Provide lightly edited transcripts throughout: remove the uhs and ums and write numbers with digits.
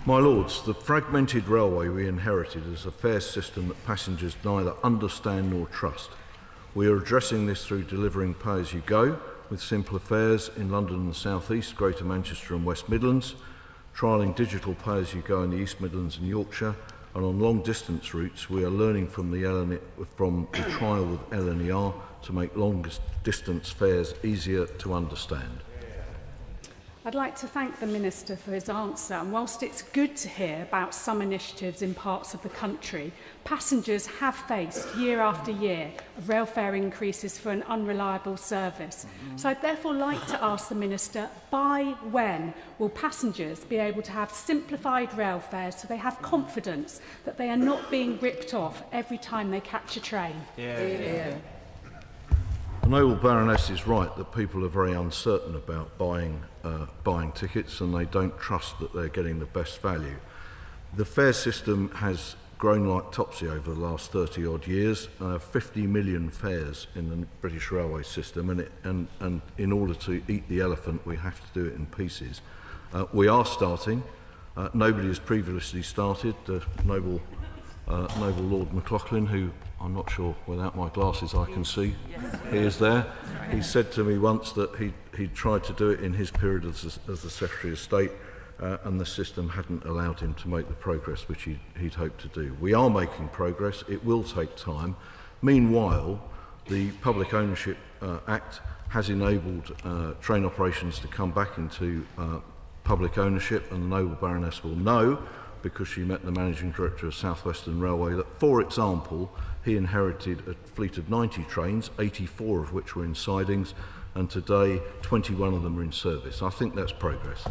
My Lords, the fragmented railway we inherited is a fare system that passengers neither understand nor trust. We are addressing this through delivering pay-as-you-go with simpler fares in London and the South East, Greater Manchester and West Midlands, trialling digital pay-as-you-go in the East Midlands and Yorkshire, and on long-distance routes we are learning from the trial with LNER to make long-distance fares easier to understand. I'd like to thank the Minister for his answer, and whilst it's good to hear about some initiatives in parts of the country, passengers have faced year after year of rail fare increases for an unreliable service. So I'd therefore like to ask the Minister, by when will passengers be able to have simplified rail fares so they have confidence that they are not being ripped off every time they catch a train? The noble Baroness is right that people are very uncertain about buying tickets, and they don't trust that they're getting the best value. The fare system has grown like topsy over the last 30-odd years. 50 million fares in the British railway system, and in order to eat the elephant, we have to do it in pieces. We are starting. Nobody has previously started. The noble Lord McLaughlin, who I'm not sure, without my glasses I can see, he is there. He said to me once that he tried to do it in his period as the Secretary of State, and the system hadn't allowed him to make the progress which he'd hoped to do. We are making progress. It will take time. Meanwhile, the Public Ownership Act has enabled train operations to come back into public ownership, and the noble Baroness will know, because she met the Managing Director of South Western Railway, that, for example, he inherited a fleet of 90 trains, 84 of which were in sidings, and today 21 of them are in service. I think that's progress.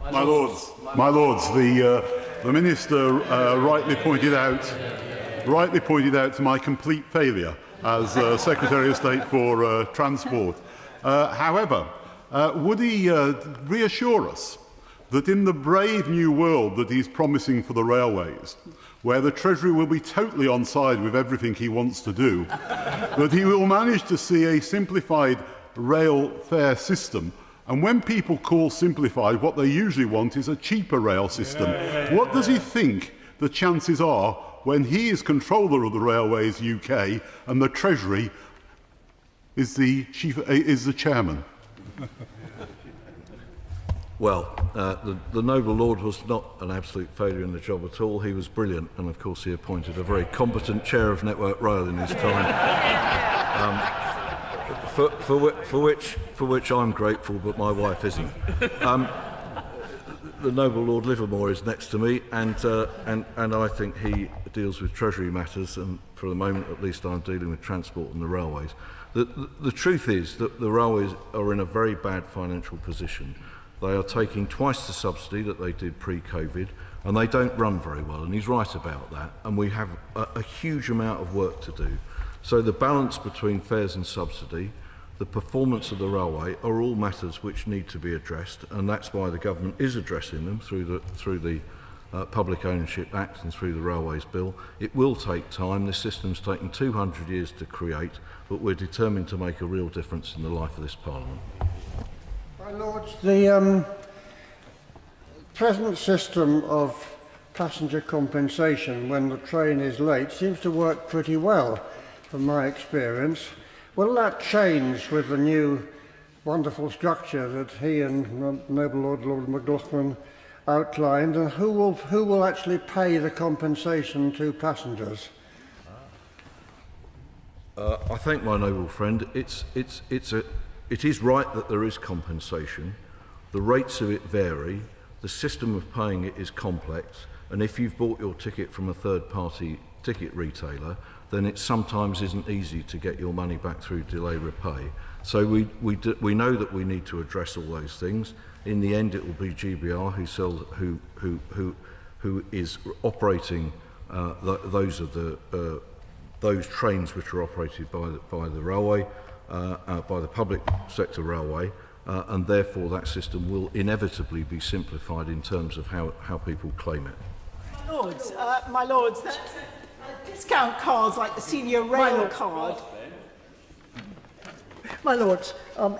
My Lords, the Minister rightly pointed out my complete failure as Secretary of State for Transport. However, would he reassure us that in the brave new world that he's promising for the railways, where the Treasury will be totally on side with everything he wants to do, that he will manage to see a simplified rail fare system? And when people call simplified, what they usually want is a cheaper rail system. What does he think the chances are when he is controller of the Railways UK and the Treasury is the chairman? Well, the noble Lord was not an absolute failure in the job at all. He was brilliant, and of course he appointed a very competent chair of Network Rail in his time, for which I'm grateful, but my wife isn't. The noble Lord Livermore is next to me, and I think he deals with Treasury matters, and for the moment at least I'm dealing with transport and the railways. The truth is that the railways are in a very bad financial position. They are taking twice the subsidy that they did pre-COVID, and they don't run very well, and he's right about that, and we have a huge amount of work to do. So the balance between fares and subsidy, the performance of the railway, are all matters which need to be addressed, and that's why the government is addressing them through the Public Ownership Act and through the Railways Bill. It will take time. This system's taken 200 years to create, but we're determined to make a real difference in the life of this Parliament. My Lords, the present system of passenger compensation when the train is late seems to work pretty well, from my experience. Will that change with the new wonderful structure that he and noble Lord McLaughlin outlined, and who will actually pay the compensation to passengers? I thank my noble friend. It is right that there is compensation. The rates of it vary. The system of paying it is complex. And if you've bought your ticket from a third-party ticket retailer, then it sometimes isn't easy to get your money back through delay repay. So we know that we need to address all those things. In the end, it will be GBR who is operating those trains which are operated by the railway. By the public sector railway, and therefore that system will inevitably be simplified in terms of how people claim it. My Lords, discount cards like the senior rail card. My Lords,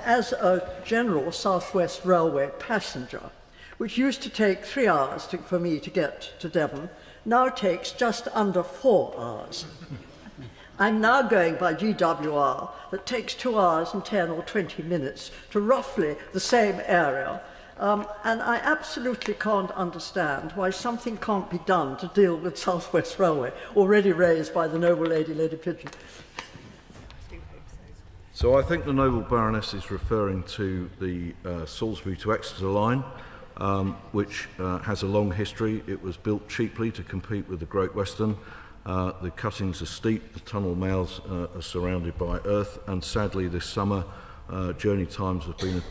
as a general South West Railway passenger, which used to take 3 hours for me to get to Devon, now takes just under 4 hours. I'm now going by GWR that takes 2 hours and 10 or 20 minutes to roughly the same area. And I absolutely can't understand why something can't be done to deal with South West Railway, already raised by the noble lady, Lady Pidgeon. So I think the noble Baroness is referring to the Salisbury to Exeter line, which has a long history. It was built cheaply to compete with the Great Western. The cuttings are steep, the tunnel mouths are surrounded by earth, and sadly this summer journey times have been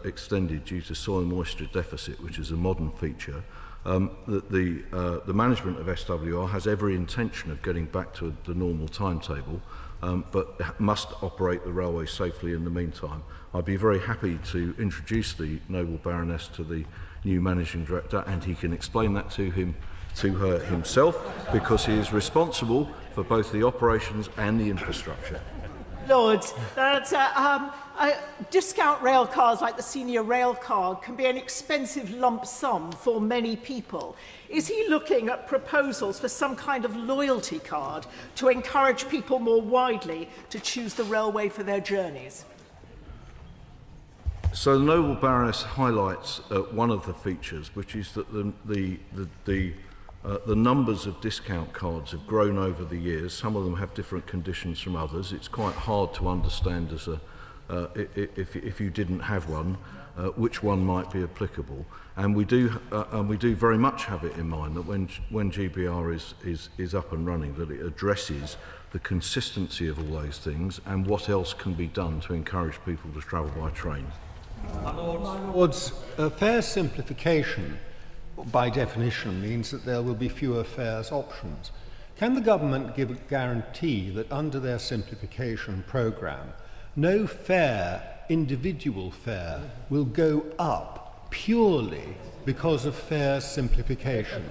extended due to soil moisture deficit, which is a modern feature. The management of SWR has every intention of getting back to the normal timetable, but must operate the railway safely in the meantime. I'd be very happy to introduce the noble Baroness to the new managing director, and he can explain that to her himself, because he is responsible for both the operations and the infrastructure. Lords, discount rail cards like the senior rail card can be an expensive lump sum for many people. Is he looking at proposals for some kind of loyalty card to encourage people more widely to choose the railway for their journeys? So the noble Baroness highlights one of the features, which is that the numbers of discount cards have grown over the years. Some of them have different conditions from others. It's quite hard to understand as if you didn't have one, which one might be applicable. And we do very much have it in mind that when GBR is up and running, that it addresses the consistency of all those things and what else can be done to encourage people to travel by train. My Lords, fare simplification by definition means that there will be fewer fares options. Can the government give a guarantee that under their simplification programme, no individual fare will go up purely because of fare simplification?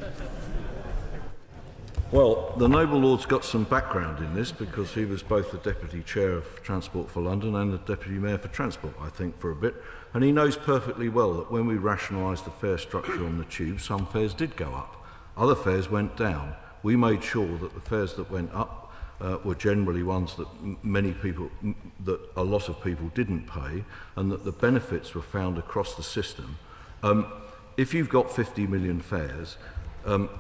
Well, the noble Lord's got some background in this because he was both the Deputy Chair of Transport for London and the Deputy Mayor for Transport, I think, for a bit. And he knows perfectly well that when we rationalised the fare structure on the tube, some fares did go up. Other fares went down. We made sure that the fares that went up were generally ones that that a lot of people didn't pay, and that the benefits were found across the system. If you've got 50 million fares,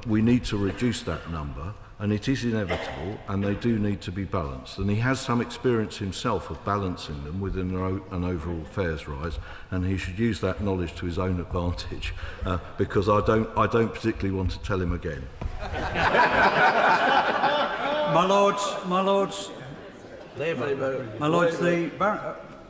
we need to reduce that number, and it is inevitable, and they do need to be balanced. And he has some experience himself of balancing them within an overall fares rise, and he should use that knowledge to his own advantage, because I don't particularly want to tell him again. My Lords,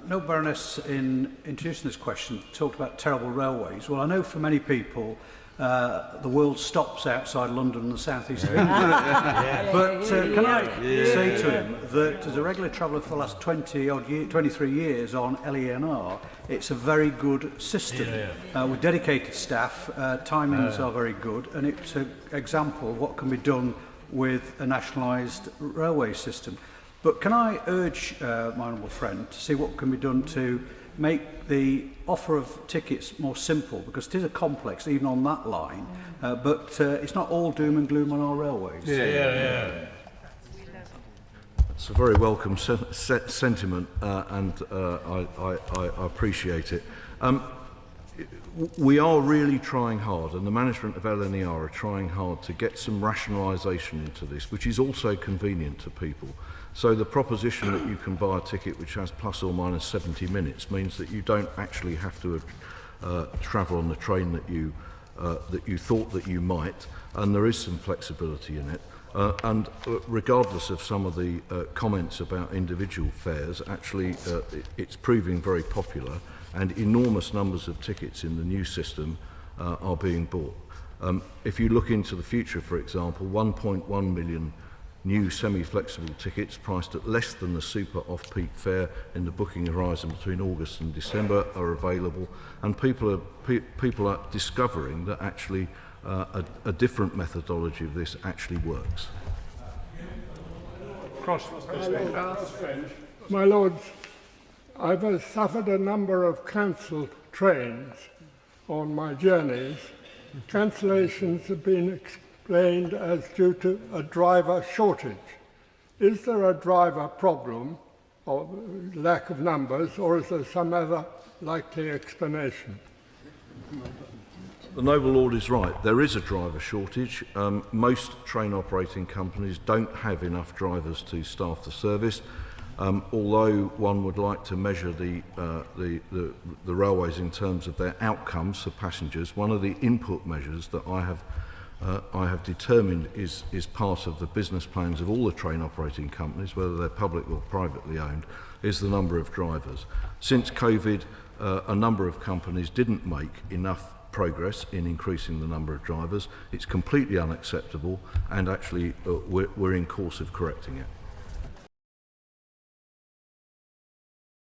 no Baroness in introducing this question talked about terrible railways. Well, I know for many people the world stops outside London and the southeast of England. But can I say to him that as a regular traveller for the last 23 years on LENR, it's a very good system with dedicated staff. Timings are very good, and it's an example of what can be done with a nationalised railway system. But can I urge my honourable friend to see what can be done to make the offer of tickets more simple, because it is a complex even on that line, but it's not all doom and gloom on our railways. It's a very welcome sentiment, and I appreciate it. We are really trying hard, and the management of LNER are trying hard to get some rationalisation into this, which is also convenient to people. So the proposition that you can buy a ticket which has plus or minus 70 minutes means that you don't actually have to travel on the train that you thought that you might, and there is some flexibility in it. And regardless of some of the comments about individual fares, actually it's proving very popular, and enormous numbers of tickets in the new system are being bought. If you look into the future, for example, 1.1 million new semi-flexible tickets priced at less than the super off-peak fare in the booking horizon between August and December are available, and people are discovering that actually a different methodology of this actually works. My Lords, I've suffered a number of cancelled trains on my journeys, cancellations have been explained as due to a driver shortage. Is there a driver problem or lack of numbers, or is there some other likely explanation? The Noble Lord is right. There is a driver shortage. Most train operating companies don't have enough drivers to staff the service. Although one would like to measure the railways in terms of their outcomes for passengers, one of the input measures that I have determined is part of the business plans of all the train operating companies, whether they're public or privately owned, is the number of drivers. Since COVID, a number of companies didn't make enough progress in increasing the number of drivers. It's completely unacceptable, and actually we're in course of correcting it.